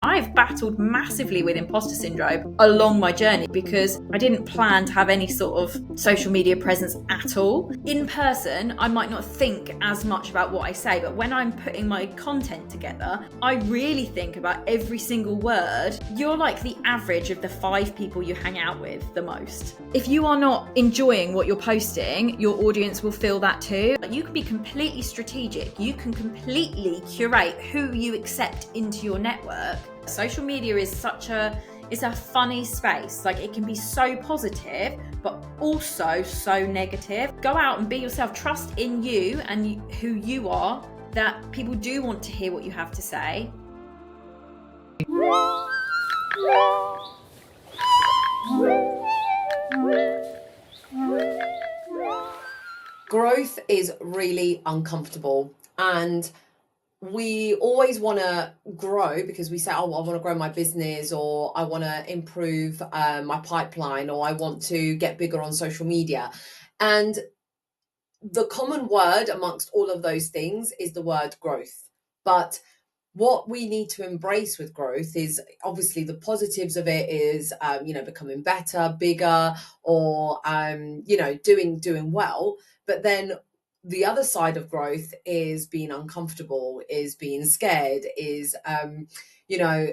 I've battled massively with imposter syndrome along my journey because I didn't plan to have any sort of social media presence at all. In person, I might not think as much about what I say, but when I'm putting my content together, I really think about every single word. You're like the average of the 5 people you hang out with the most. If you are not enjoying what you're posting, your audience will feel that too. You can be completely strategic. You can completely curate who you accept into your network. Social media is it's a funny space. Like, it can be so positive, but also so negative. Go out and be yourself. Trust in you and who you are, that people do want to hear what you have to say. Growth is really uncomfortable, and we always want to grow because we say, oh, I want to grow my business, or I want to improve my pipeline, or I want to get bigger on social media. And the common word amongst all of those things is the word growth. But what we need to embrace with growth is obviously the positives of it is, becoming better, bigger, or, doing well. But then the other side of growth is being uncomfortable, is being scared, is,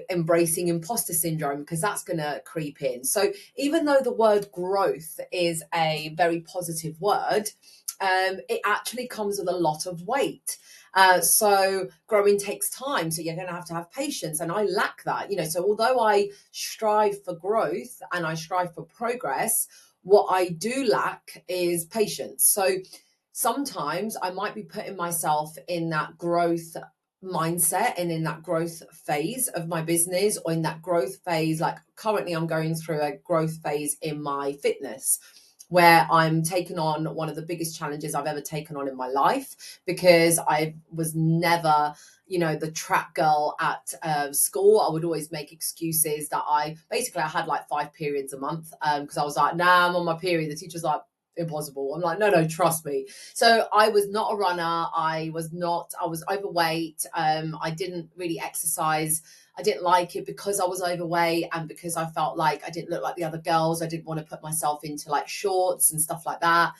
embracing imposter syndrome, because that's going to creep in. So even though the word growth is a very positive word, it actually comes with a lot of weight. So growing takes time. So you're going to have patience. And I lack that, so although I strive for growth and I strive for progress, what I do lack is patience. So sometimes I might be putting myself in that growth mindset and in that growth phase of my business, or in that growth phase. Like, currently I'm going through a growth phase in my fitness, where I'm taking on one of the biggest challenges I've ever taken on in my life, because I was never, the track girl at school. I would always make excuses that I had like 5 periods a month, because I was like, nah, I'm on my period. The teacher's like, impossible. I'm like, no, trust me. So I was not a runner. I was overweight. I didn't really exercise. I didn't like it because I was overweight, and because I felt like I didn't look like the other girls. I didn't want to put myself into like shorts and stuff like that.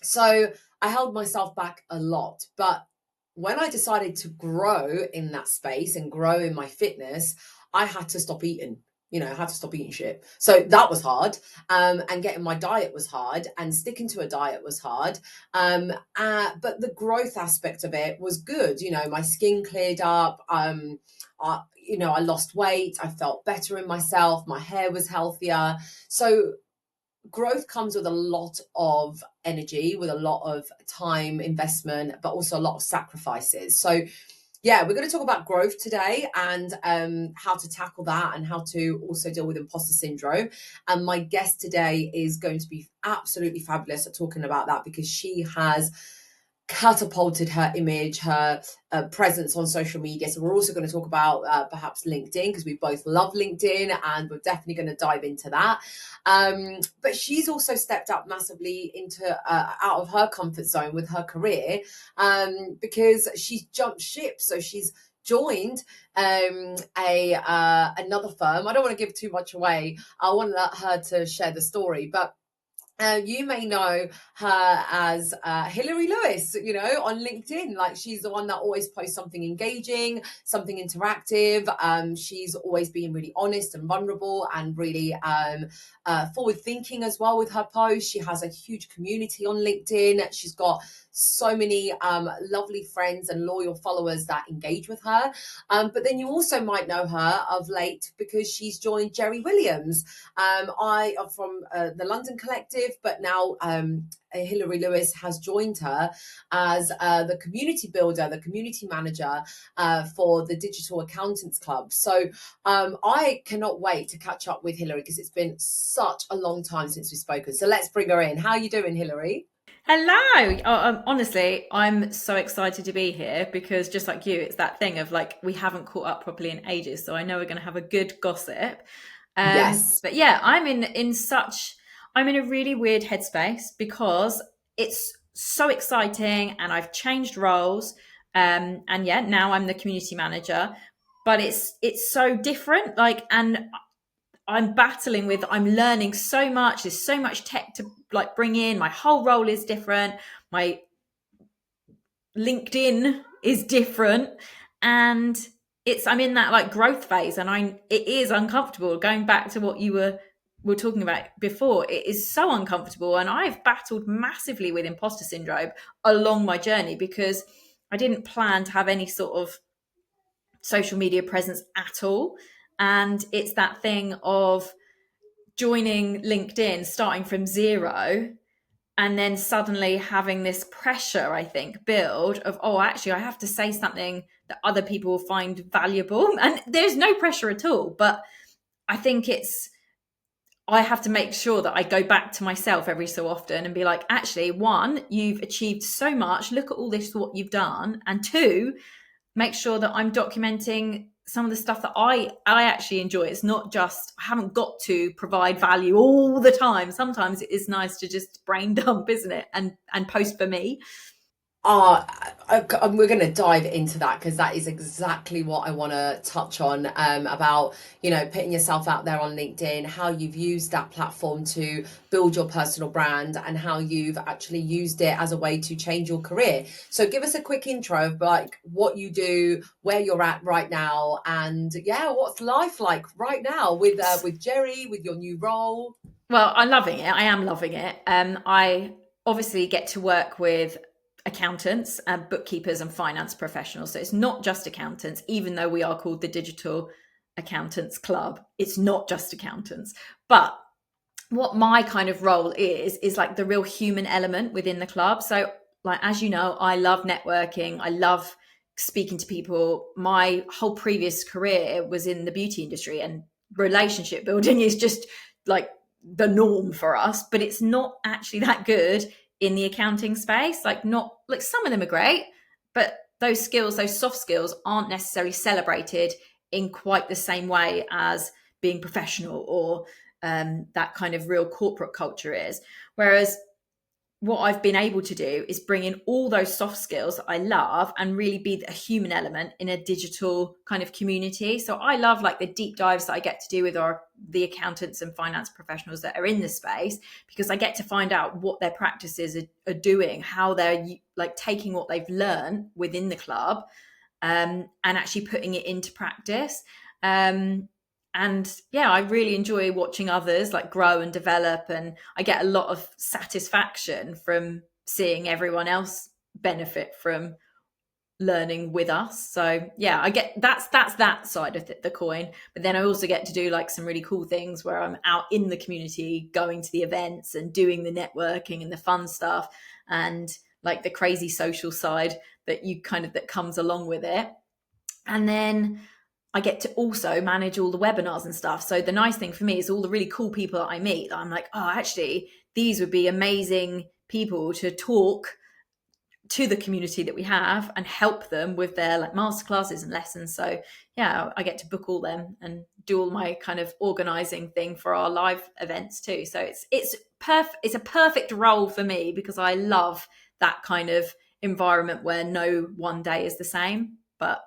So I held myself back a lot. But when I decided to grow in that space and grow in my fitness, I had to stop eating. I had to stop eating shit. So that was hard. And getting my diet was hard, and sticking to a diet was hard. But the growth aspect of it was good. My skin cleared up. I lost weight. I felt better in myself. My hair was healthier. So growth comes with a lot of energy, with a lot of time investment, but also a lot of sacrifices. So yeah, we're going to talk about growth today, and how to tackle that, and how to also deal with imposter syndrome. And my guest today is going to be absolutely fabulous at talking about that, because she has catapulted her image, her presence on social media. So we're also going to talk about perhaps LinkedIn, because we both love LinkedIn, and we're definitely going to dive into that. But she's also stepped up massively into out of her comfort zone with her career, because she's jumped ship. So she's joined another firm. I don't want to give too much away. I want to let her to share the story, but you may know her as Hilary Lewis, on LinkedIn. Like, she's the one that always posts something engaging, something interactive. She's always been really honest and vulnerable, and really forward thinking as well with her posts. She has a huge community on LinkedIn. She's got so many lovely friends and loyal followers that engage with her. But then you also might know her of late because she's joined Jerry Williams. I am from the London Collective, but now Hilary Lewis has joined her as the community builder, the community manager for the Digital Accountants Club. So I cannot wait to catch up with Hilary, because it's been such a long time since we've spoken. So let's bring her in. How are you doing, Hilary? Hello. Honestly, I'm so excited to be here, because just like you, it's that thing of like, we haven't caught up properly in ages. So I know we're going to have a good gossip. Yes. But yeah, I'm in a really weird headspace, because it's so exciting, and I've changed roles. And yeah, now I'm the community manager. but it's so different. Like, and I'm battling with, I'm learning so much. There's so much tech to like bring in. My whole role is different. My LinkedIn is different. And I'm in that like growth phase, and it is uncomfortable. Going back to what you were talking about before, it is so uncomfortable. And I've battled massively with imposter syndrome along my journey because I didn't plan to have any sort of social media presence at all. And it's that thing of joining LinkedIn, starting from zero, and then suddenly having this pressure, I think, build of, oh, actually, I have to say something that other people will find valuable. And there's no pressure at all. But I think I have to make sure that I go back to myself every so often and be like, actually, one, you've achieved so much. Look at all this, what you've done. And two, make sure that I'm documenting some of the stuff that I actually enjoy. It's not just, I haven't got to provide value all the time. Sometimes it is nice to just brain dump, isn't it? And post for me. We're going to dive into that because that is exactly what I want to touch on, about, putting yourself out there on LinkedIn, how you've used that platform to build your personal brand and how you've actually used it as a way to change your career. So give us a quick intro of like what you do, where you're at right now, and what's life like right now with Jerry, with your new role. Well, I'm loving it. I am loving it. I obviously get to work with accountants, bookkeepers, and finance professionals. So it's not just accountants, even though we are called the Digital Accountants Club. It's not just accountants. But what my kind of role is like the real human element within the club. So, like, as you know, I love networking. I love speaking to people. My whole previous career was in the beauty industry, and relationship building is just like the norm for us, but it's not actually that good in the accounting space. Like, not like, some of them are great, but those skills, those soft skills, aren't necessarily celebrated in quite the same way as being professional or that kind of real corporate culture is. Whereas what I've been able to do is bring in all those soft skills that I love and really be a human element in a digital kind of community. So I love like the deep dives that I get to do with the accountants and finance professionals that are in the space, because I get to find out what their practices are doing, how they're like taking what they've learned within the club, and actually putting it into practice. And I really enjoy watching others like grow and develop, and I get a lot of satisfaction from seeing everyone else benefit from learning with us. So I get that's that side of the coin. But then I also get to do like some really cool things where I'm out in the community, going to the events and doing the networking and the fun stuff, and like the crazy social side that comes along with it. And then I get to also manage all the webinars and stuff. So the nice thing for me is all the really cool people that I meet, I'm like, oh, actually, these would be amazing people to talk to the community that we have and help them with their like masterclasses and lessons. So I get to book all them and do all my kind of organizing thing for our live events too. So it's a perfect role for me because I love that kind of environment where no one day is the same. But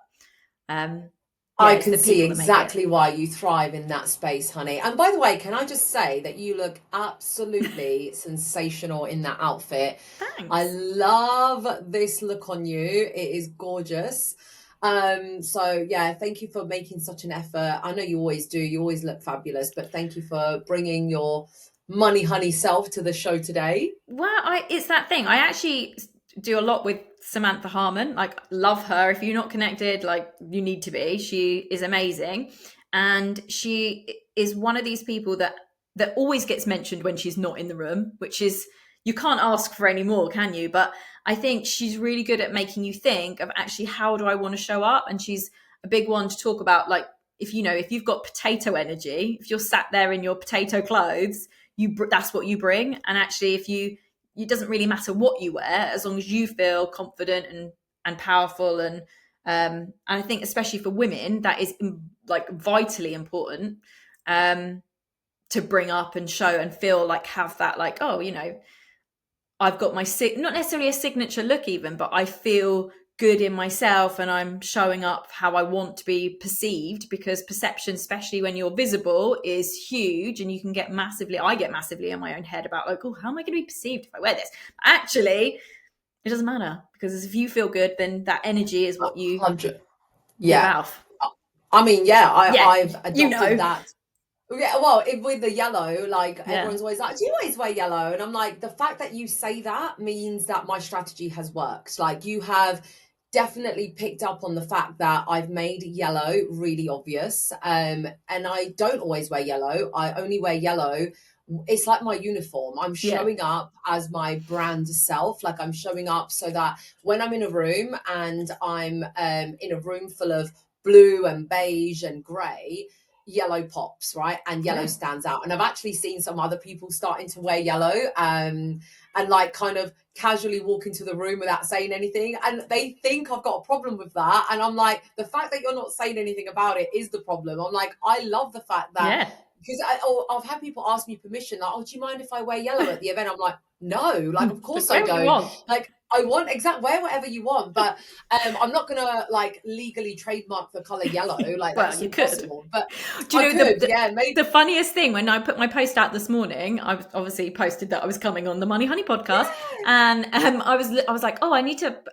I can see exactly why you thrive in that space, honey. And by the way, can I just say that you look absolutely sensational in that outfit. Thanks. I love this look on you. It is gorgeous. So thank you for making such an effort. I know you always do. You always look fabulous, but thank you for bringing your money honey self to the show today. Well, it's that thing. I actually do a lot with Samantha Harmon. Like, love her. If you're not connected, like, you need to be. She is amazing, and she is one of these people that always gets mentioned when she's not in the room, which is, you can't ask for any more, can you? But I think she's really good at making you think of actually, how do I want to show up? And she's a big one to talk about, like, if you've got potato energy, if you're sat there in your potato clothes, that's what you bring. And actually, it doesn't really matter what you wear as long as you feel confident and powerful. And I think especially for women, that is like vitally important to bring up and show and feel like, have that like, oh, I've got my not necessarily a signature look even, but I feel good in myself and I'm showing up how I want to be perceived, because perception, especially when you're visible, is huge. And you can I get massively in my own head about like, oh, how am I going to be perceived if I wear this? But actually, it doesn't matter, because if you feel good, then that energy is what you 100. give Yeah. out. I mean, yeah, Yeah, I've adopted that. Yeah, well, with the yellow, like Yeah. everyone's always like, "Do you always wear yellow?" And I'm like, the fact that you say that means that my strategy has worked. Like, you have definitely picked up on the fact that I've made yellow really obvious. And I don't always wear yellow. I only wear yellow. It's like my uniform. I'm Yeah. showing up as my brand self. Like, I'm showing up so that when I'm in a room and I'm in a room full of blue and beige and grey, yellow pops, right? And yellow Yeah. stands out. And I've actually seen some other people starting to wear yellow, and like kind of casually walk into the room without saying anything. And they think I've got a problem with that. And I'm like, the fact that you're not saying anything about it is the problem. I'm like, I love the fact that, Yeah. because I've had people ask me permission, like, oh, do you mind if I wear yellow at the event? I'm like, no, like, of course I Wear what you don't. want. Like, I want wear whatever you want, but I'm not gonna like legally trademark the color yellow. Like, Well, that's you could. impossible. But Do you I know could, yeah, maybe. the funniest thing, when I put my post out this morning, I was obviously posted that I was coming on the Money Honey podcast, and I was like, oh,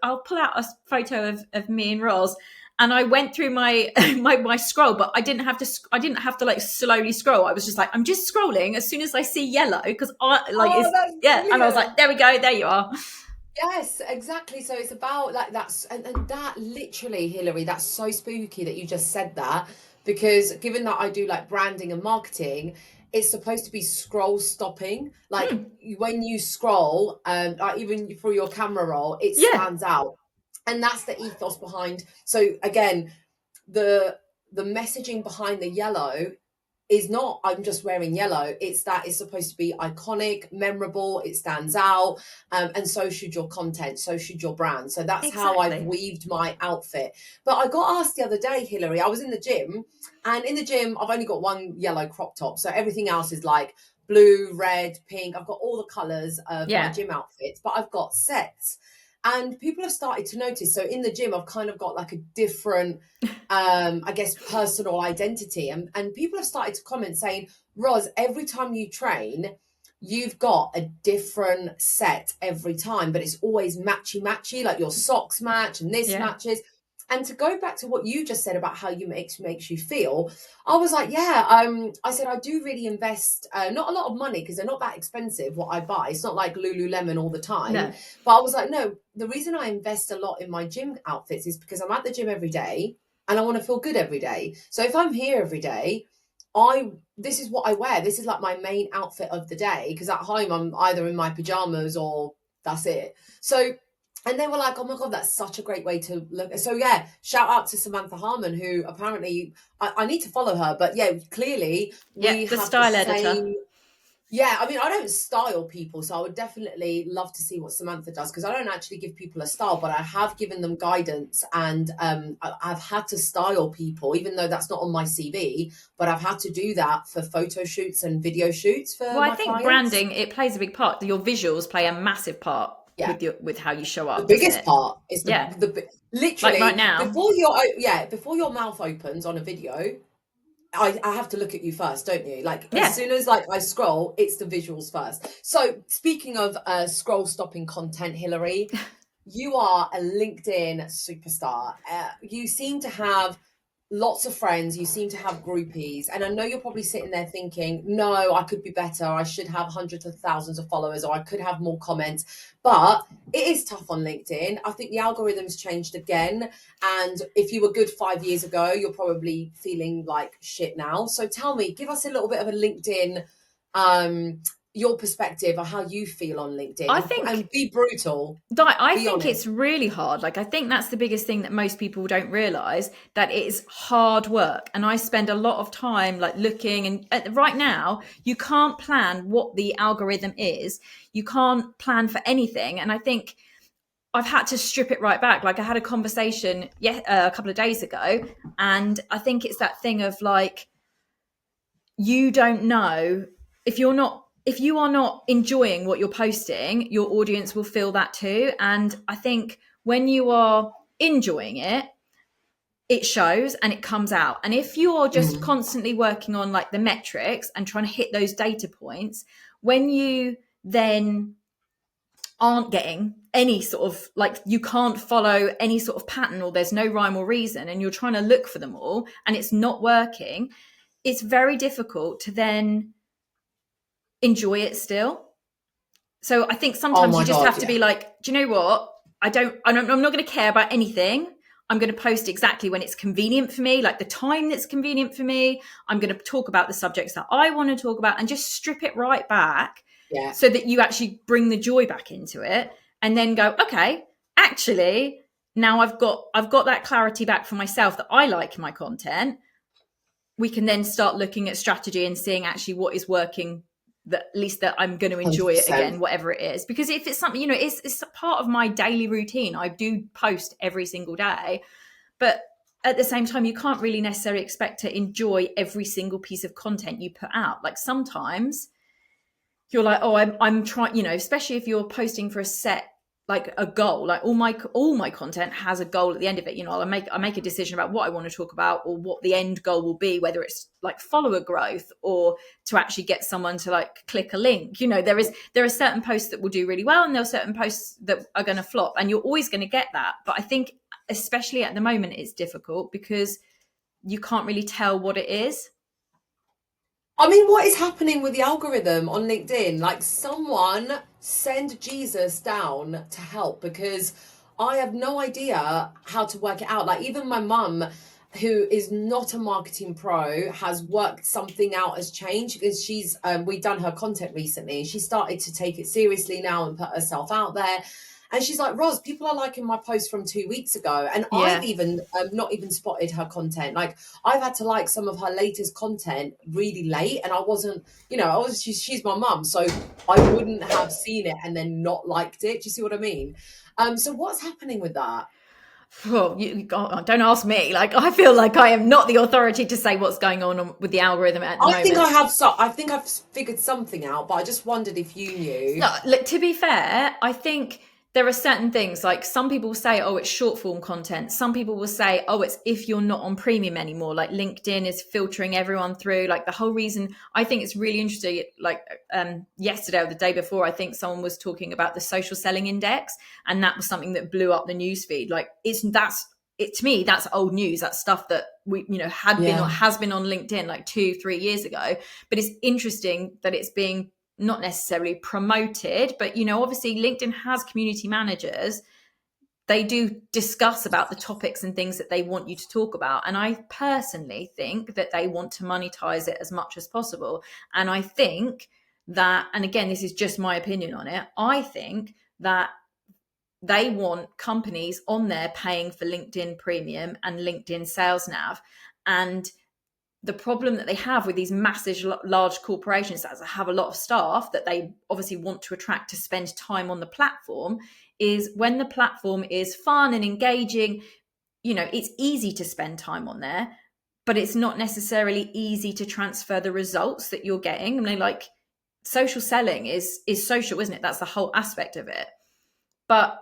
I'll pull out a photo of me and Roz, and I went through my my scroll, but I didn't have to like slowly scroll. I was just like, I'm just scrolling as soon as I see yellow, because I like Oh, it's that's and I was brilliant. like, there we go, there you are. Yes, exactly. So it's about like that's and that literally, Hilary, that's so spooky that you just said that, because given that I do like branding and marketing, it's supposed to be scroll stopping. Like, when you scroll, like even for your camera roll, it Yeah, stands out. And that's the ethos behind. So again, the the messaging behind the yellow is not I'm just wearing yellow. It's that it's supposed to be iconic, memorable, it stands out, and so should your content, so should your brand. So that's how I've exactly. weaved my outfit. But I got asked the other day, Hilary, I was in the gym, and in the gym I've only got one yellow crop top, so everything else is like blue, red, pink. I've got all the colors of my Yeah, gym outfits, but I've got sets. And people have started to notice. So in the gym, I've kind of got like a different, I guess, personal identity. And people have started to comment saying, Roz, every time you train, you've got a different set every time, but it's always matchy matchy, like your socks match and this yeah, matches. And to go back to what you just said about how you makes you feel, I was like, yeah, I said I do really invest, not a lot of money because they're not that expensive. What I buy, it's not like Lululemon all the time, no, but I was like, no, the reason I invest a lot in my gym outfits is because I'm at the gym every day and I want to feel good every day. So if I'm here every day, this is what I wear. This is like my main outfit of the day, because at home I'm either in my pajamas or that's it. So, and they were like, oh my God, that's such a great way to look. So yeah, shout out to Samantha Harmon, who apparently I need to follow her, but yeah, clearly yeah. we The have the style editor. same. Yeah, I mean, I don't style people, so I would definitely love to see what Samantha does, because I don't actually give people a style, but I have given them guidance, and I've had to style people, even though that's not on my CV, but I've had to do that for photo shoots and video shoots for Well, I my think clients. branding, it plays a big part. Your visuals play a massive part Yeah, with how you show the up, doesn't biggest it? part is Yeah. Like right literally now. before your mouth opens on a video. I have to look at you first, don't you? Like, as Yeah. soon as like I scroll, it's the visuals first. So speaking of scroll stopping content, Hilary, you are a LinkedIn superstar. You seem to have lots of friends, you seem to have groupies, and I know you're probably sitting there thinking, no, I could be better, I should have hundreds of thousands of followers, or I could have more comments. But it is tough on LinkedIn. I think the algorithm's changed again, and if you were good 5 years ago, you're probably feeling like shit now. So tell me, give us a little bit of a LinkedIn, um your perspective, or how you feel on LinkedIn, I and think be brutal, I be think honest. it's really hard. Like, I think that's the biggest thing that most people don't realize, that it is hard work. And I spend a lot of time like looking, and right now you can't plan what the algorithm is. You can't plan for anything. And I think I've had to strip it right back. Like, I had a conversation a couple of days ago, and I think it's that thing of like, you don't know if you are not enjoying what you're posting, your audience will feel that too. And I think when you are enjoying it, it shows and it comes out. And if you're just constantly working on like the metrics and trying to hit those data points, when you then aren't getting any sort of, like, you can't follow any sort of pattern, or there's no rhyme or reason, and you're trying to look for them all and it's not working, it's very difficult to then enjoy it still. So I think sometimes you just have to be like, do you know what? I'm not going to care about anything. I'm going to post exactly when it's convenient for me, like the time that's convenient for me. I'm going to talk about the subjects that I want to talk about and just strip it right back, so that you actually bring the joy back into it, and then go, okay, actually, now I've got that clarity back for myself that I like my content. We can then start looking at strategy and seeing actually what is working, that at least that I'm going to enjoy 100%. it again, whatever it is. Because if it's something, it's a part of my daily routine. I do post every single day, but at the same time, you can't really necessarily expect to enjoy every single piece of content you put out. Like sometimes you're like, oh, I'm trying, especially if you're posting for a set, like a goal, like all my content has a goal at the end of it. I make a decision about what I want to talk about, or what the end goal will be, whether it's like follower growth or to actually get someone to like click a link. There are certain posts that will do really well, and there are certain posts that are going to flop, and you're always going to get that. But I think especially at the moment, it's difficult because you can't really tell what it is. I mean, what is happening with the algorithm on LinkedIn? Like, someone send Jesus down to help, because I have no idea how to work it out. Like, even my mum, who is not a marketing pro, has worked something out as change, because she's we've done her content recently. She started to take it seriously now and put herself out there. And she's like, Roz, people are liking my post from 2 weeks ago. And Yeah. I've even not even spotted her content. Like, I've had to like some of her latest content really late. And I wasn't, she's my mum. So I wouldn't have seen it and then not liked it. Do you see what I mean? So what's happening with that? Well, don't ask me. Like, I feel like I am not the authority to say what's going on with the algorithm at the moment. I think I've figured something out, but I just wondered if you knew. No, look, to be fair, I think there are certain things, like some people will say, oh, it's short form content. Some people will say, oh, it's if you're not on premium anymore, like LinkedIn is filtering everyone through. Like, the whole reason, I think it's really interesting, like yesterday or the day before, I think someone was talking about the social selling index, and that was something that blew up the newsfeed. Like, to me, that's old news. That's stuff that we, has been on LinkedIn like 2-3 years ago. But it's interesting that it's being not necessarily promoted, but obviously LinkedIn has community managers. They do discuss about the topics and things that they want you to talk about, and I personally think that they want to monetize it as much as possible. And I think that, and again, this is just my opinion on it, I think that they want companies on there paying for LinkedIn Premium and LinkedIn Sales Nav. And the problem that they have with these massive, large corporations that have a lot of staff that they obviously want to attract to spend time on the platform is, when the platform is fun and engaging, it's easy to spend time on there, but it's not necessarily easy to transfer the results that you're getting. I mean, like, social selling is social, isn't it? That's the whole aspect of it. But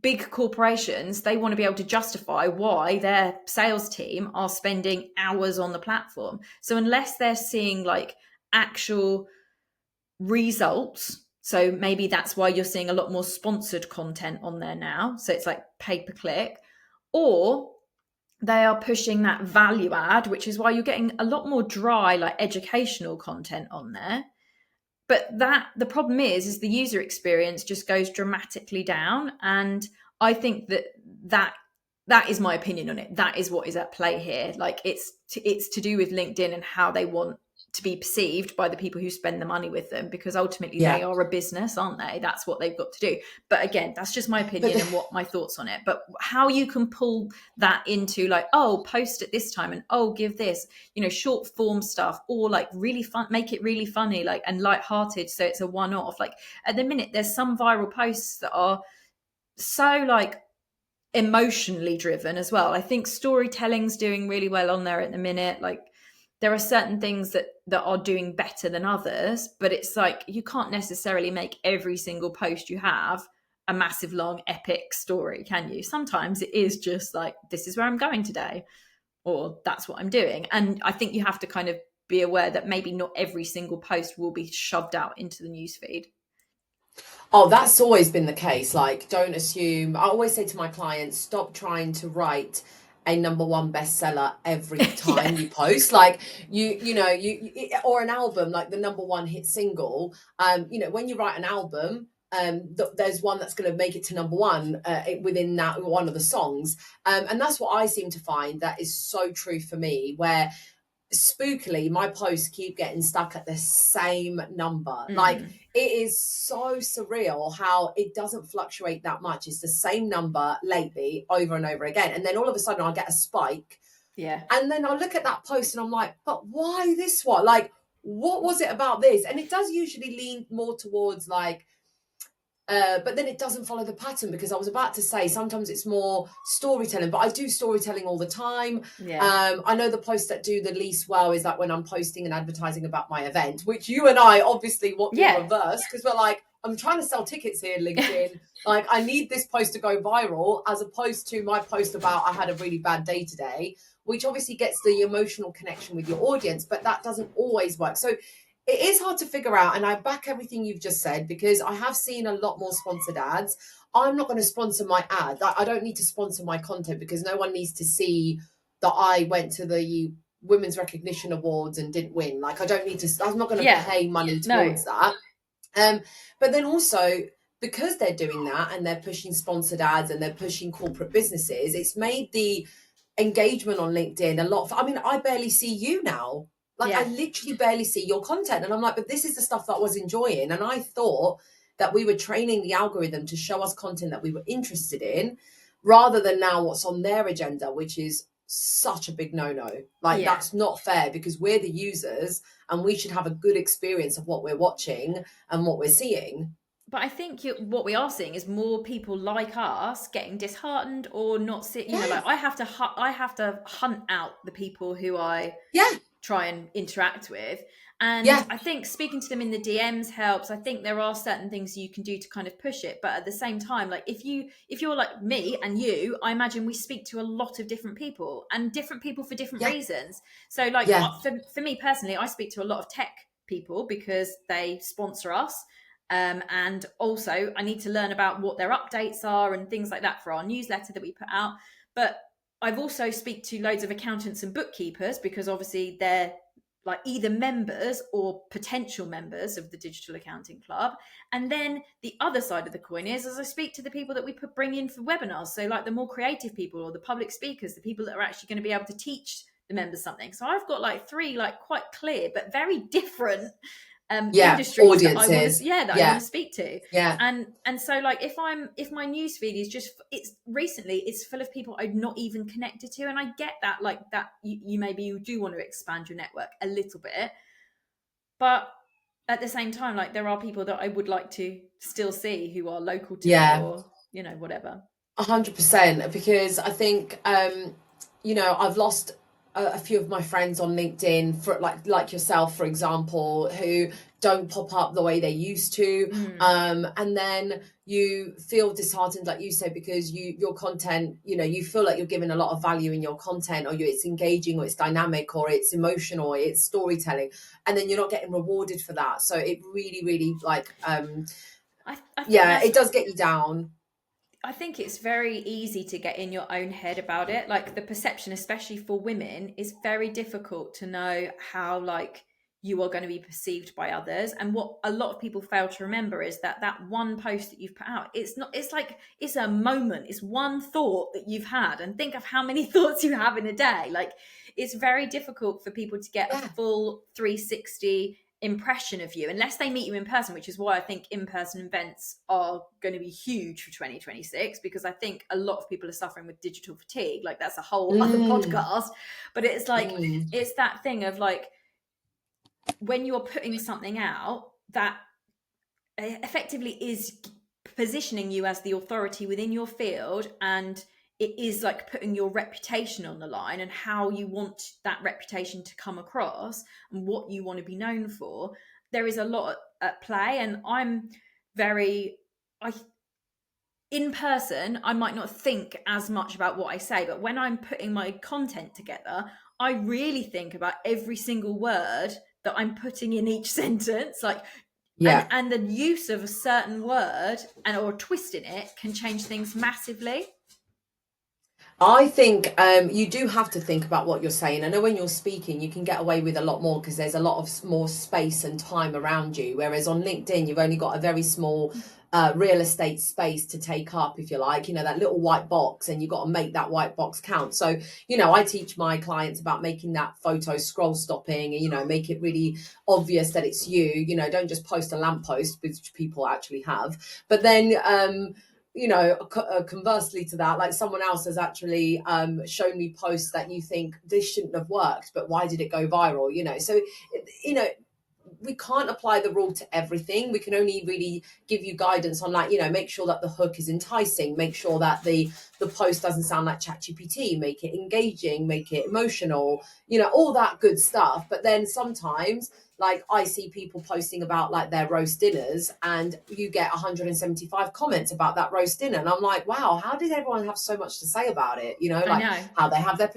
big corporations, they want to be able to justify why their sales team are spending hours on the platform. So unless they're seeing like actual results, so maybe that's why you're seeing a lot more sponsored content on there now, so it's like pay per click, or they are pushing that value add, which is why you're getting a lot more dry, like educational content on there. But the problem is the user experience just goes dramatically down. And I think that is my opinion on it. That is what is at play here. Like, it's to do with LinkedIn and how they want to be perceived by the people who spend the money with them, because ultimately they are a business, aren't they? That's what they've got to do. But again, that's just my opinion and what my thoughts on it. But how you can pull that into, like, oh, post at this time, and oh, give this, short form stuff, or like really fun, make it really funny, like, and lighthearted, so it's a one-off. Like, at the minute, there's some viral posts that are so like emotionally driven as well. I think storytelling's doing really well on there at the minute. Like, there are certain things that are doing better than others, but it's like, you can't necessarily make every single post you have a massive long epic story, can you? Sometimes it is just like, this is where I'm going today, or that's what I'm doing. And I think you have to kind of be aware that maybe not every single post will be shoved out into the newsfeed. Oh, that's always been the case. Like, don't assume. I always say to my clients, stop trying to write a number one bestseller every time Yeah. you post. Like, or an album, like the number one hit single. When you write an album, there's one that's going to make it to number one within that one of the songs. And that's what I seem to find that is so true for me, where spookily my posts keep getting stuck at the same number. Like, it is so surreal how it doesn't fluctuate that much. It's the same number lately over and over again, and then all of a sudden I'll get a spike, Yeah. and then I'll look at that post and I'm like, but why this one? Like, what was it about this? And it does usually lean more towards like but then it doesn't follow the pattern, because I was about to say sometimes it's more storytelling, but I do storytelling all the time. Yeah. I know the posts that do the least well is like when I'm posting and advertising about my event, which you and I obviously want the Yeah. reverse, because we're like, I'm trying to sell tickets here, LinkedIn. Like, I need this post to go viral, as opposed to my post about I had a really bad day today, which obviously gets the emotional connection with your audience, but that doesn't always work. So it is hard to figure out, and I back everything you've just said, because I have seen a lot more sponsored ads. I'm not going to sponsor my ad. I don't need to sponsor my content, because no one needs to see that I went to the Women's Recognition Awards and didn't win. Like, I don't need to, I'm not going to pay money towards that. But then also, because they're doing that and they're pushing sponsored ads and they're pushing corporate businesses, it's made the engagement on LinkedIn a lot. I mean, I barely see you now. Like, I literally barely see your content. And I'm like, but this is the stuff that I was enjoying. And I thought that we were training the algorithm to show us content that we were interested in, rather than now what's on their agenda, which is such a big no-no. Like, Yeah. that's not fair, because we're the users and we should have a good experience of what we're watching and what we're seeing. But I think what we are seeing is more people like us getting disheartened or not sit. Yeah. Like, I have to hunt out the people who I Yeah. try and interact with. And Yeah. I think speaking to them in the DMs helps. I think there are certain things you can do to kind of push it. But at the same time, like, if you're like me and you, I imagine we speak to a lot of different people, and different people for different Yeah. reasons. So like, Yeah. for me personally, I speak to a lot of tech people because they sponsor us. And also I need to learn about what their updates are and things like that for our newsletter that we put out. But I've also speak to loads of accountants and bookkeepers, because obviously they're like either members or potential members of the Digital Accounting Club. And then the other side of the coin is, as I speak to the people that we bring in for webinars, so like the more creative people or the public speakers, the people that are actually going to be able to teach the members something. So I've got like three like quite clear but very different Yeah. industries that I want Audiences. to I want Yeah. to speak to. Yeah. And so like, if my newsfeed is just, it's full of people I'm not even connected to, and I get that, like, that you maybe you do want to expand your network a little bit, but at the same time, like, there are people that I would like to still see who are local to me, Yeah. or whatever. 100%, because I think I've lost a few of my friends on LinkedIn, for like yourself, for example, who don't pop up the way they used to. And then you feel disheartened, like you said, because your content, you feel like you're giving a lot of value in your content, or it's engaging, or it's dynamic, or it's emotional, or it's storytelling, and then you're not getting rewarded for that. So it really, really, like, I think yeah, that's it does get you down. I think it's very easy to get in your own head about it. Like, the perception, especially for women, is very difficult to know how, like, you are going to be perceived by others. And what a lot of people fail to remember is that one post that you've put out, it's a moment, it's one thought that you've had. And think of how many thoughts you have in a day. Like, it's very difficult for people to get a Yeah. full 360 impression of you unless they meet you in person, which is why I think in-person events are going to be huge for 2026, because I think a lot of people are suffering with digital fatigue. Like, that's a whole other podcast, but it's like, it's that thing of like, when you're putting something out that effectively is positioning you as the authority within your field, and it is like putting your reputation on the line, and how you want that reputation to come across and what you want to be known for. There is a lot at play, and I'm very, I in person, I might not think as much about what I say, but when I'm putting my content together, I really think about every single word that I'm putting in each sentence. Like, Yeah. and the use of a certain word or a twist in it can change things massively. I think you do have to think about what you're saying. I know when you're speaking, you can get away with a lot more because there's a lot of more space and time around you. Whereas on LinkedIn, you've only got a very small real estate space to take up, if you like, that little white box, and you've got to make that white box count. So, I teach my clients about making that photo scroll stopping and, make it really obvious that it's you. Don't just post a lamppost, which people actually have. But then, conversely to that, like someone else has actually shown me posts that you think this shouldn't have worked, but why did it go viral? So you know we can't apply the rule to everything. We can only really give you guidance on, like, make sure that the hook is enticing, make sure that the post doesn't sound like ChatGPT, make it engaging, make it emotional, all that good stuff. But then sometimes, like, I see people posting about like their roast dinners, and you get 175 comments about that roast dinner, and I'm like, wow, how did everyone have so much to say about it? I Like know. how they have their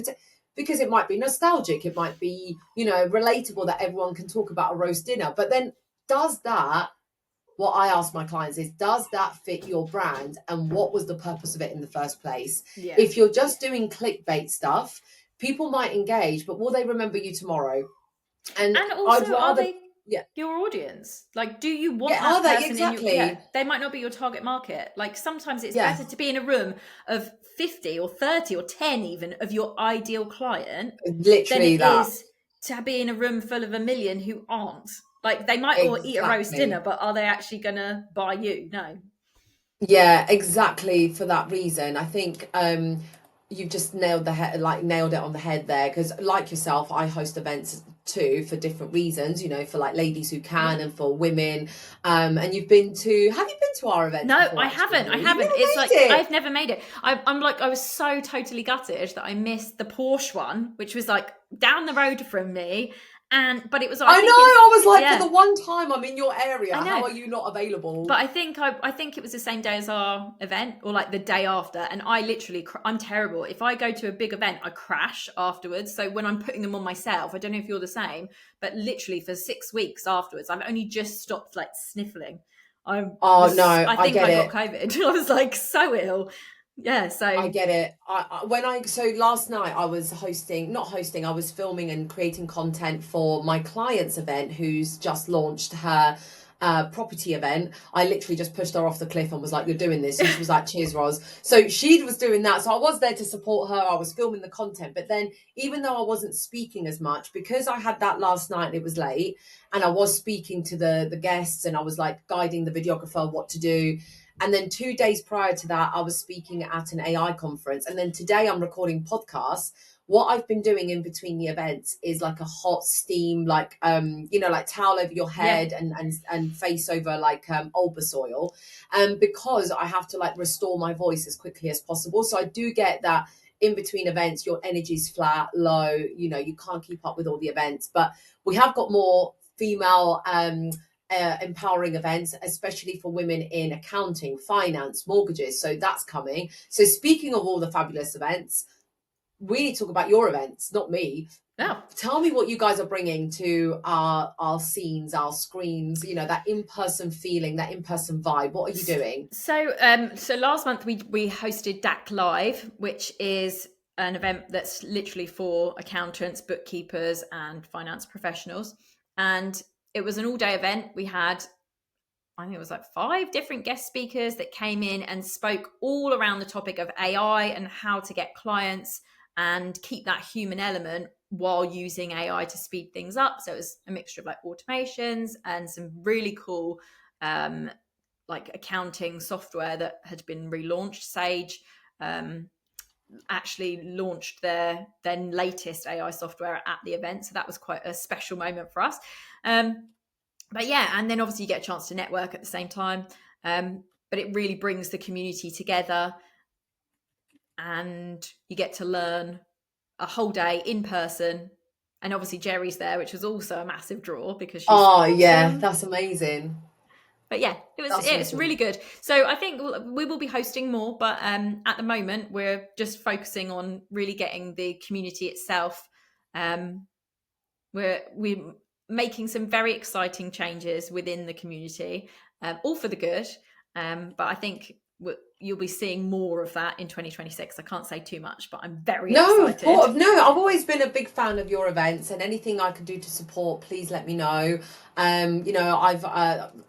because it might be nostalgic, it might be, relatable, that everyone can talk about a roast dinner. But then, does that, what I ask my clients is, does that fit your brand, and what was the purpose of it in the first place? Yeah. If you're just doing clickbait stuff, people might engage, but will they remember you tomorrow? And I'd also, are rather, they yeah, your audience? Like, do you want yeah, that are they person in your, yeah, exactly? they might not be your target market. Like, sometimes it's Yeah, better to be in a room of 50 or 30 or 10 even of your ideal client than literally it that. is to be in a room full of a million who aren't. Like, they might all eat a roast dinner, Exactly. but are they actually gonna buy you? No. Yeah, exactly, for that reason. I think you've just nailed it on the head there, because like yourself, I host events too for different reasons, for like ladies who Yeah. can, and for women. And have you been to our events No, before, I actually, haven't. I Hilary? You've haven't. never It's like made it. I've never made it. I'm like, I was so totally gutted that I missed the Porsche one, which was like down the road from me. But it was, I I know, think it's, I was like, for yeah, the one time I'm in your area, I how know. are you not available? But I think it was the same day as our event, or like the day after. And I literally, I'm terrible. If I go to a big event, I crash afterwards. So when I'm putting them on myself, I don't know if you're the same, but literally for 6 weeks afterwards, I've only just stopped like sniffling. Oh no, I I think get I got it. COVID. I was like so ill. Yeah. I So get it. So last night I was not hosting, I was filming and creating content for my client's event, who's just launched her property event. I literally just pushed her off the cliff and was like, "You're doing this," and she was like, "Cheers, Roz." So she was doing that. So I was there to support her. I was filming the content, but then, even though I wasn't speaking as much, because I had that last night and it was late, and I was speaking to the guests, and I was like guiding the videographer what to do. And then 2 days prior to that, I was speaking at an AI conference. And then today I'm recording podcasts. What I've been doing in between the events is like a hot steam, like like towel over your yeah. head, and face over like Ulbus oil. Because I have to like restore my voice as quickly as possible. So I do get that in between events, your energy's flat, low, you can't keep up with all the events. But we have got more female empowering events, especially for women in accounting, finance, mortgages. So that's coming. So, speaking of all the fabulous events, we need to talk about your events, not me. Oh. Tell me what you guys are bringing to our scenes, our screens. That in-person feeling, that in-person vibe. What are you doing? So last month we hosted DAC Live, which is an event that's literally for accountants, bookkeepers, and finance professionals. And it was an all-day event. We had, I think it was like 5 different guest speakers that came in and spoke all around the topic of AI and how to get clients and keep that human element while using AI to speed things up. So it was a mixture of like automations and some really cool like accounting software that had been relaunched. Sage actually launched their then latest AI software at the event, so that was quite a special moment for us. But yeah, and then obviously you get a chance to network at the same time. But it really brings the community together, and you get to learn a whole day in person. And obviously Jerry's there, which was also a massive draw because she's Oh yeah, awesome. that's amazing. But yeah, That's it's really awesome. good. So I think we will be hosting more, but at the moment we're just focusing on really getting the community itself. Um, we're making some very exciting changes within the community, all for the good. But I think you'll be seeing more of that in 2026. I can't say too much, but I'm very No, of excited. course. No, I've always been a big fan of your events, and anything I can do to support, please let me know. I've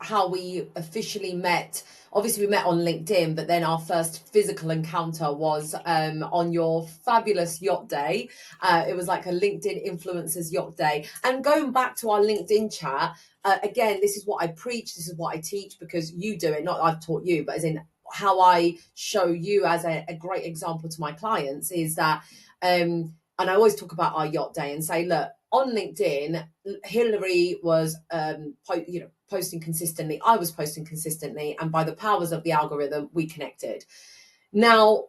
how we officially met. Obviously, we met on LinkedIn, but then our first physical encounter was on your fabulous yacht day. It was like a LinkedIn influencers yacht day. And going back to our LinkedIn chat, again, this is what I preach, this is what I teach, because you do it, not I've taught you, but as in how I show you as a great example to my clients is that, and I always talk about our yacht day and say, look, on LinkedIn, Hilary was, posting consistently. I was posting consistently, and by the powers of the algorithm, we connected. Now,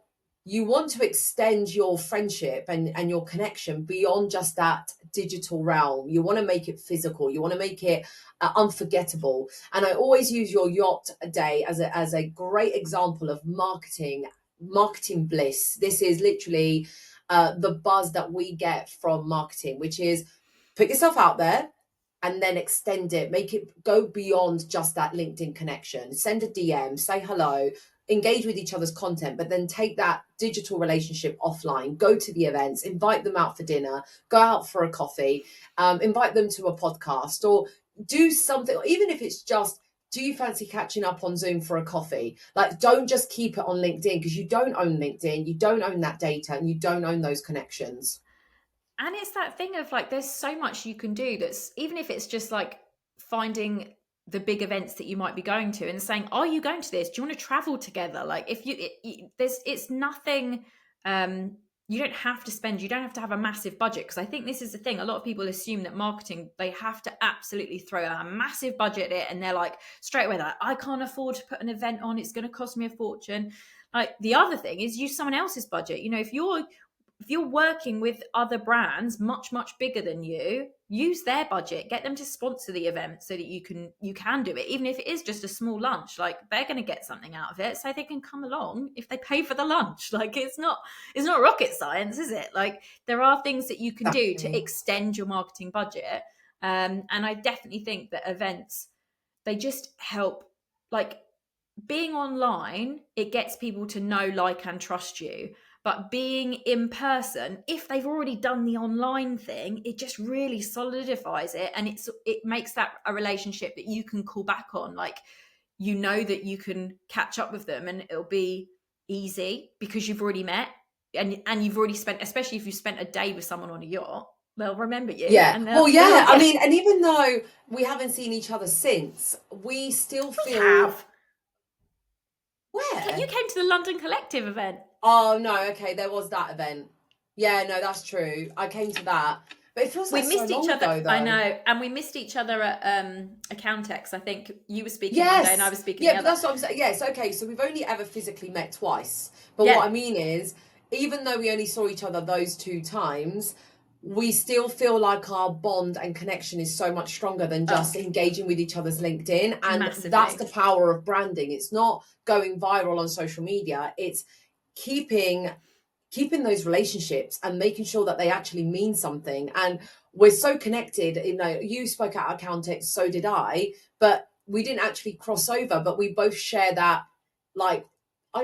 you want to extend your friendship and your connection beyond just that digital realm. You want to make it physical. You want to make it unforgettable. And I always use your yacht day as a great example of marketing bliss. This is literally the buzz that we get from marketing, which is put yourself out there and then extend it, make it go beyond just that LinkedIn connection. Send a DM, say hello, engage with each other's content, but then take that digital relationship offline, go to the events, invite them out for dinner, go out for a coffee, invite them to a podcast, or do something, even if it's just, do you fancy catching up on Zoom for a coffee? Like, don't just keep it on LinkedIn, because you don't own LinkedIn, you don't own that data, and you don't own those connections. And it's that thing of like, there's so much you can do that's, even if it's just like finding the big events that you might be going to and saying, are you going to this? Do you want to travel together? Like, if it's nothing, you don't have to spend, you don't have to have a massive budget. Cause I think this is the thing. A lot of people assume that marketing, they have to absolutely throw a massive budget at it. And they're like, straight away, they're like, I can't afford to put an event on. It's going to cost me a fortune. Like, the other thing is use someone else's budget. You know, if you're working with other brands much bigger than you, use their budget, get them to sponsor the event so that you can do it, even if it is just a small lunch. Like, they're going to get something out of it, so they can come along if they pay for the lunch. Like, it's not rocket science, is it? Like, there are things that you can do to Exactly. extend your marketing budget. And I definitely think that events, they just help. Like, being online, it gets people to know, like, and trust you. But being in person, if they've already done the online thing, it just really solidifies it, and it makes that a relationship that you can call back on. Like, you know that you can catch up with them, and it'll be easy because you've already met, and you've already spent, especially if you spent a day with someone on a yacht, they'll remember you, Yeah. and Well, they'll yeah. I yeah, mean, and even though we haven't seen each other since, we still we feel. have. You Where? came to the London Collective event. Oh, no. Okay. There was that event. Yeah, no, that's true. I came to that. But it feels We like so missed each long other, ago, I though. know, and we missed each other at Accountex. I think you were speaking one day and I Yes. was speaking Yeah, the but other. that's what I'm saying. Yes. Okay. So we've only ever physically met twice. But Yeah. what I mean is, even though we only saw each other those two times, we still feel like our bond and connection is so much stronger than Oh, just engaging with each other's LinkedIn. And that's massively. the power of branding. It's not going viral on social media. It's keeping those relationships and making sure that they actually mean something. And we're so connected. You spoke at Accountex, so did I, but we didn't actually cross over. But we both share that, like,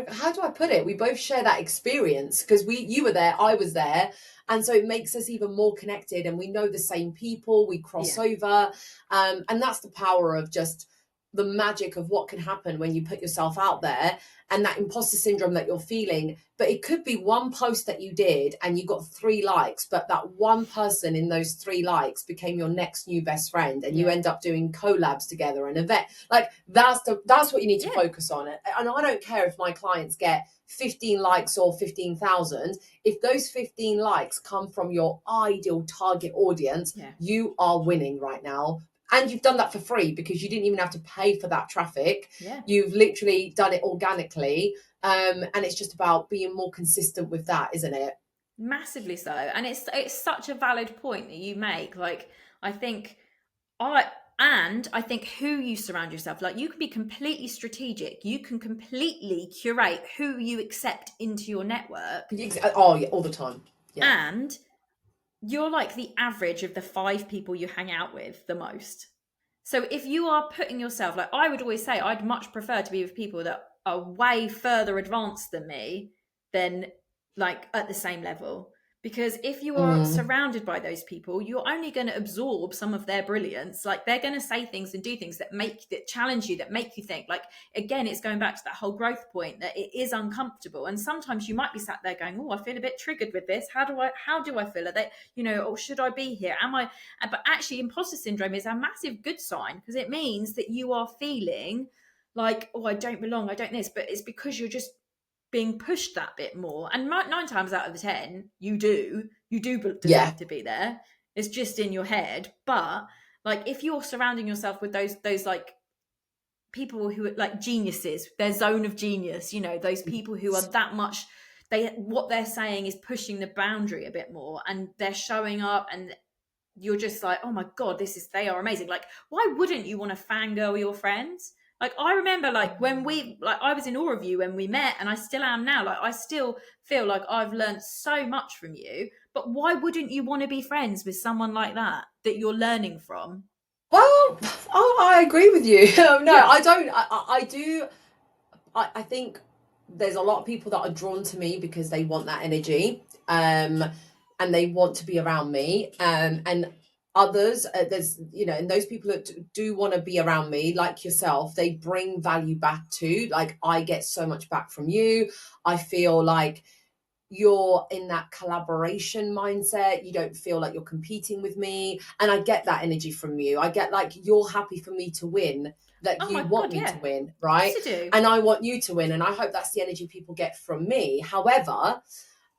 how do I put it? We both share that experience, because you were there, I was there, and so it makes us even more connected. And we know the same people. We cross Yeah. over, and that's the power of just the magic of what can happen when you put yourself out there, and that imposter syndrome that you're feeling. But it could be one post that you did and you got 3 likes, but that one person in those 3 likes became your next new best friend, and you Yeah. end up doing collabs together, an event. Like, that's what you need to Yeah. focus on. And I don't care if my clients get 15 likes or 15,000. If those 15 likes come from your ideal target audience, Yeah. you are winning right now. And you've done that for free, because you didn't even have to pay for that traffic. Yeah. You've literally done it organically. And it's just about being more consistent with that, isn't it? Massively so. And it's such a valid point that you make. Like, I think I And I think who you surround yourself, like you can be completely strategic. You can completely curate who you accept into your network. Oh, yeah, all the time. Yeah. And you're like the average of the 5 people you hang out with the most. So if you are putting yourself, like I would always say, I'd much prefer to be with people that are way further advanced than me than like at the same level. Because if you are Mm. surrounded by those people, you're only going to absorb some of their brilliance. Like they're going to say things and do things that challenge you, that make you think. Like again, it's going back to that whole growth point, that it is uncomfortable. And sometimes you might be sat there going, "Oh, I feel a bit triggered with this. How do I feel? Are they, or should I be here? Am I?" But actually, imposter syndrome is a massive good sign, because it means that you are feeling like, "Oh, I don't belong. I don't this," but it's because you're just being pushed that bit more. And 9 times out of the 10, you do Yeah. deserve to be there. It's just in your head. But like, if you're surrounding yourself with those like people who are like geniuses, their zone of genius, those people who are that much, what they're saying is pushing the boundary a bit more, and they're showing up, and you're just like, oh my god, they are amazing. Like, why wouldn't you want to fangirl your friends? Like, I remember, like, I was in awe of you when we met, and I still am now. Like, I still feel like I've learned so much from you. But why wouldn't you want to be friends with someone like that you're learning from? Well, I agree with you. No, Yeah. I don't. I do. I think there's a lot of people that are drawn to me because they want that energy, and they want to be around me. And others, there's, and those people that do want to be around me, like yourself, they bring value back too. Like I get so much back from you. I feel like you're in that collaboration mindset. You don't feel like you're competing with me. And I get that energy from you. I get like you're happy for me to win, that Oh my you want god, me yeah. to win, Of course right? you do. And I want you to win. And I hope that's the energy people get from me. However,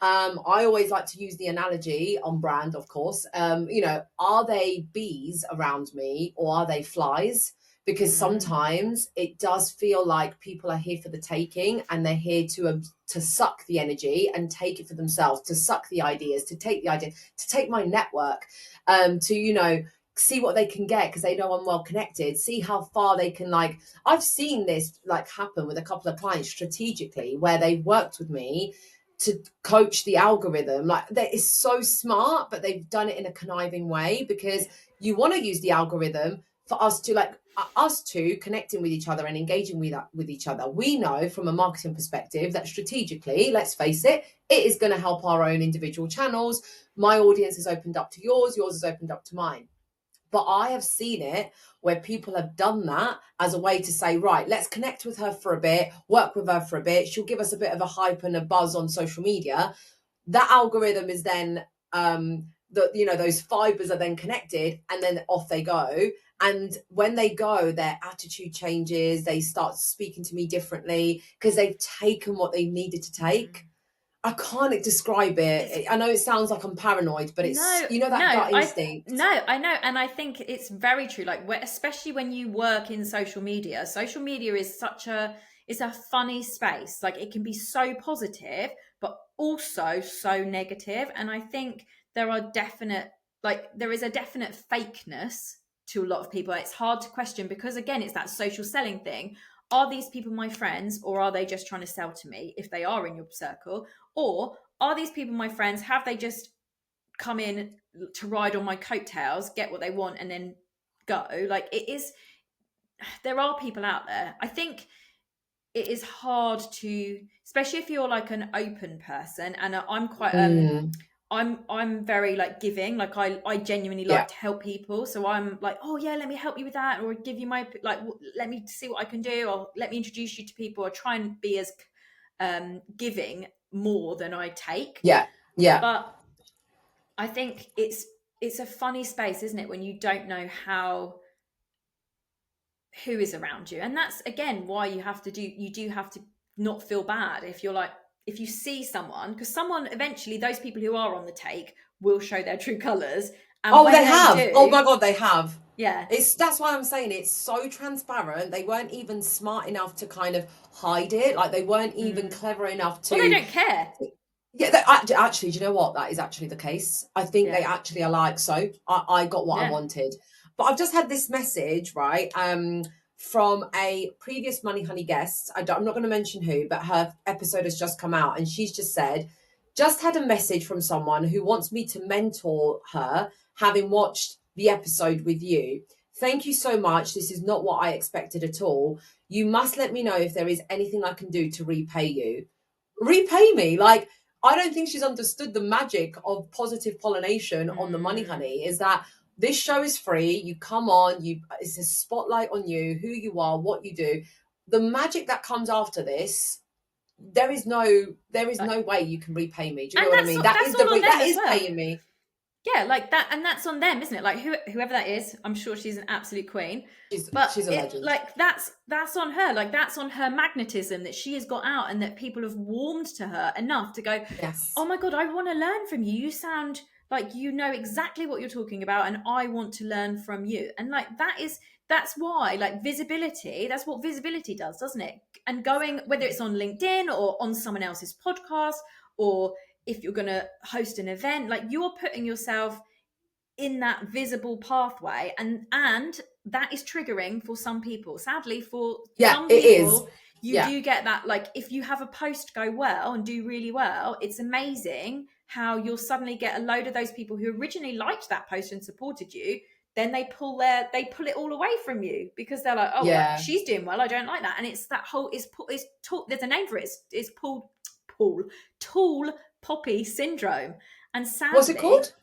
I always like to use the analogy on brand, of course. Are they bees around me or are they flies? Because Mm. sometimes it does feel like people are here for the taking, and they're here to suck the energy and take it for themselves, to suck the ideas, to take the idea, to take my network, to see what they can get because they know I'm well connected, see how far they can, like, I've seen this like happen with a couple of clients strategically where they've worked with me to coach the algorithm. Like, that is so smart, but they've done it in a conniving way because Yeah. you want to use the algorithm for us to, like, us two connecting with each other and engaging with each other. We know from a marketing perspective that strategically, let's face it, it is going to help our own individual channels. My audience is opened up to yours is opened up to mine. But I have seen it where people have done that as a way to say, right, let's connect with her for a bit, work with her for a bit. She'll give us a bit of a hype and a buzz on social media. That algorithm is then, those fibers are then connected, and then off they go. And when they go, their attitude changes. They start speaking to me differently because they've taken what they needed to take. Mm. I can't describe It's it. I know it sounds like I'm paranoid, but it's, No, that no, gut instinct. I know, and I think it's very true. Like, especially when you work in social media, social media is it's a funny space. Like, it can be so positive, but also so negative. And I think there is a definite fakeness to a lot of people. It's hard to question because, again, it's that social selling thing. Are these people my friends, or are they just trying to sell to me if they are in your circle? Or are these people my friends? Have they just come in to ride on my coattails, get what they want, and then go? Like, it is, there are people out there. I think it is hard to, especially if you're like an open person, and I'm quite Mm, I'm very like giving. Like, I genuinely yeah. like to help people, so I'm like, oh yeah, let me help you with that, or give you my, like, let me see what I can do, or let me introduce you to people, or try and be as giving more than I take. Yeah. Yeah. But I think it's a funny space, isn't it, when you don't know who is around you. And that's again why you do have to not feel bad if you're like, if you see someone, because someone eventually, those people who are on the take will show their true colors. And Oh, when they they have. Oh do, my God, they have. yeah. That's why I'm saying it's so transparent. They weren't even smart enough to kind of hide it. Like, they weren't even Mm. clever enough Or they to. don't care. Yeah, actually, do you know what? That is actually the case. I think they Yeah. actually are like, so I got what I Yeah. wanted. But I've just had this message, right, from a previous Money Honey guest. I'm not going to mention who, but her episode has just come out, and she's just said, just had a message from someone who wants me to mentor her, having watched the episode with you. Thank you so much. This is not what I expected at all. You must let me know if there is anything I can do to repay you. Repay me? Like, I don't think she's understood the magic of positive pollination on the Money Mm. Honey. Is that this show is free. You come on, it's a spotlight on you, who you are, what you do. The magic that comes after this, there is no way you can repay me. Do you And know what I mean? that's all on them That as is well. paying me. Yeah, like that, and that's on them, isn't it? Like whoever that is, I'm sure she's an absolute queen. She's But a it legend. like that's on her. Like that's on her magnetism that she has got out, and that people have warmed to her enough to go, Yes. oh my god, I want to learn from you. You sound like you know exactly what you're talking about, and I want to learn from you. And like that's why like visibility. That's what visibility does, doesn't it? And going whether it's on LinkedIn or on someone else's podcast, or if you're going to host an event, like you're putting yourself in that visible pathway, and that is triggering for some people. Sadly, for Yeah, some it is. people, you Yeah. do get that. Like if you have a post go well and do really well, it's amazing how you'll suddenly get a load of those people who originally liked that post and supported you. Then they pull it all away from you because they're like, oh well, Yeah. she's doing well, I don't like that. And it's that whole there's a name for it. It's pull tall poppy syndrome. And What's it sadly, called?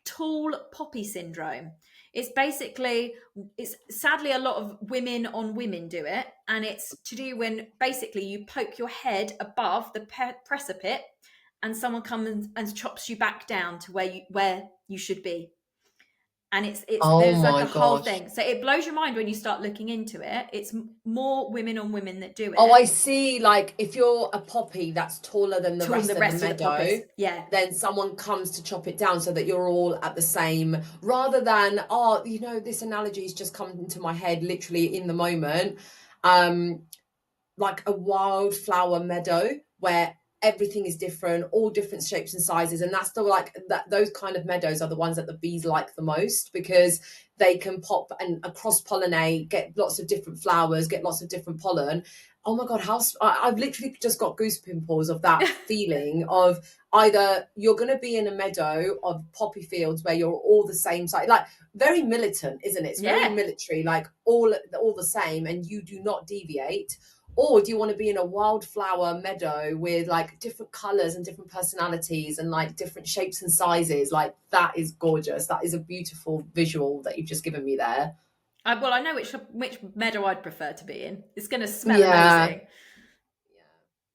tall poppy syndrome. It's basically, it's sadly a lot of women on women do it, and it's to do when basically you poke your head above the precipice, and someone comes and chops you back down to where you should be. And it's Oh there's like my a whole gosh. thing. So it blows your mind when you start looking into it. It's more women on women that do Oh, it, I see. Like, if you're a poppy that's taller than the to the rest of the rest of the poppies. meadow, Yeah, then someone comes to chop it down so that you're all at the same, rather than, oh, this analogy's just come into my head literally in the moment. Um, like a wildflower meadow where everything is different, all different shapes and sizes, and that's the like that those kind of meadows are the ones that the bees like the most, because they can pop and cross pollinate, get lots of different flowers, get lots of different pollen. Oh my god, I've literally just got goose pimples of that feeling of either you're going to be in a meadow of poppy fields where you're all the same size, like very militant, isn't it? It's very yeah. military, like all the same, and you do not deviate. Or do you want to be in a wildflower meadow with like different colors and different personalities and like different shapes and sizes? Like, that is gorgeous. That is a beautiful visual that you've just given me there. Well, I know which meadow I'd prefer to be in. It's going to smell Yeah. amazing.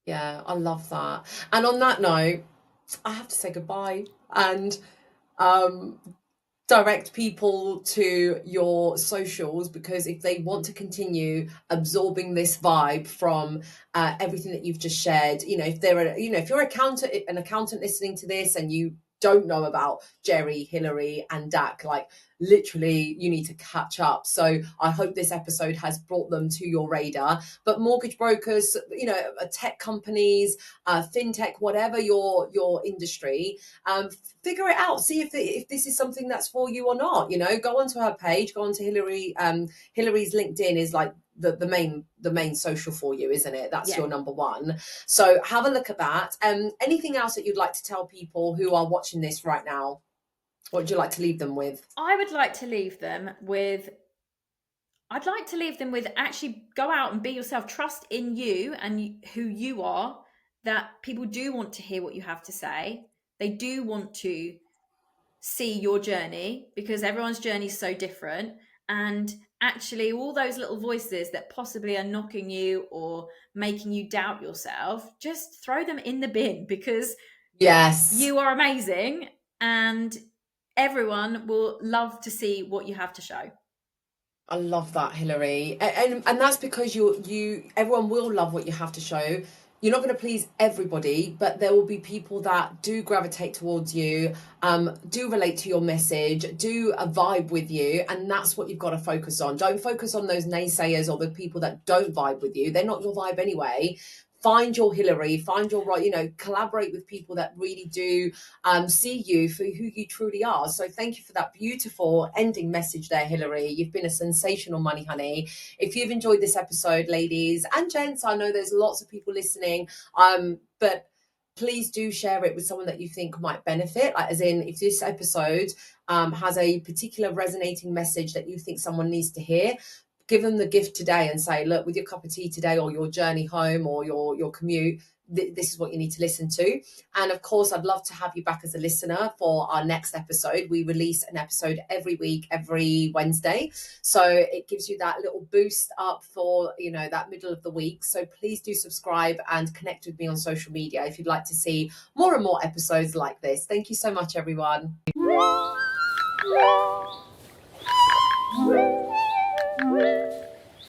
Yeah, I love that. And on that note, I have to say goodbye and um direct people to your socials, because if they want to continue absorbing this vibe from everything that you've just shared, if you're an accountant listening to this and you don't know about Jerry, Hilary, and Dak, like literally you need to catch up. So I hope this episode has brought them to your radar. But mortgage brokers, tech companies, fintech, whatever your industry, figure it out. See if this is something that's for you or not. Go onto her page, go onto Hilary. Hilary's LinkedIn is like the main social for you, isn't it? That's Yeah. your number one. So have a look at that. Anything else that you'd like to tell people who are watching this right now? What would you like to leave them with? I would like to leave them with I'd like to leave them with actually go out and be yourself. Trust in you and who you are, that people do want to hear what you have to say. They do want to see your journey because everyone's journey is so different. And actually, all those little voices that possibly are knocking you or making you doubt yourself, just throw them in the bin because Yes. you are amazing and everyone will love to see what you have to show. I love that, Hilary, and that's because everyone will love what you have to show. You're not going to please everybody, but there will be people that do gravitate towards you, do relate to your message, do a vibe with you, and that's what you've got to focus on. Don't focus on those naysayers or the people that don't vibe with you. They're not your vibe anyway. find your Hilary, find your right, collaborate with people that really do see you for who you truly are. So thank you for that beautiful ending message there, Hilary. You've been a sensational money honey. If you've enjoyed this episode, ladies and gents, I know there's lots of people listening, but please do share it with someone that you think might benefit. Like, as in, if this episode has a particular resonating message that you think someone needs to hear, give them the gift today and say, look, with your cup of tea today, or your journey home, or your commute, this is what you need to listen to. And of course, I'd love to have you back as a listener for our next episode. We release an episode every week, every Wednesday. So it gives you that little boost up for, that middle of the week. So please do subscribe and connect with me on social media if you'd like to see more and more episodes like this. Thank you so much, everyone.